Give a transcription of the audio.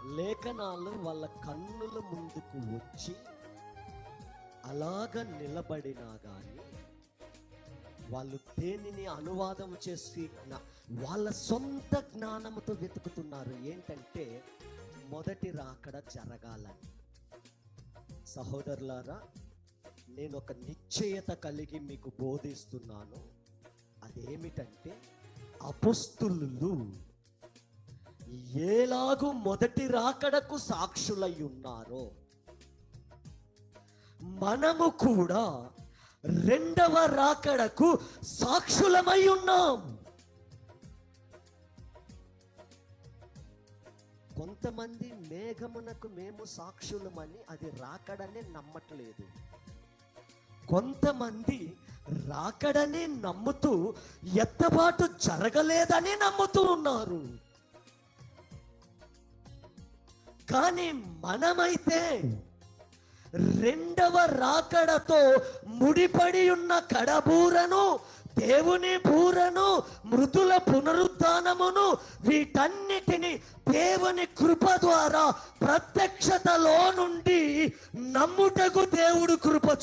లేఖనాలు వాళ్ళ కన్నుల ముందుకు వచ్చి అలాగ నిలబడినా కానీ వాళ్ళు దేనిని అనువాదం చేసి వాళ్ళ సొంత జ్ఞానంతో వెతుకుతున్నారు. ఏంటంటే మొదటి రాకడ జరగాలని. సహోదరులారా, నేను ఒక నిశ్చయత కలిగి మీకు బోధిస్తున్నాను. అదేమిటంటే అపొస్తలులు ఎలాగూ మొదటి రాకడకు సాక్షులై ఉన్నారో, మనము కూడా రెండవ రాకడకు సాక్షులమై ఉన్నాం. కొంతమంది మేఘమునకు మేము సాక్షులమని అది రాకడనే నమ్మట్లేదు. కొంతమంది రాకడని నమ్ముతూ ఎత్తబాటు జరగలేదని నమ్ముతూ ఉన్నారు. కానీ మనమైతే రెండవ రాకడతో ముడిపడి ఉన్న కడబూరను, దేవుని బూరను, మృతుల పునరుద్ధానమును, వీటన్నిటిని దేవుని కృప ద్వారా ప్రత్యక్షతలో నుండి నమ్ముటకు దేవుడు కృప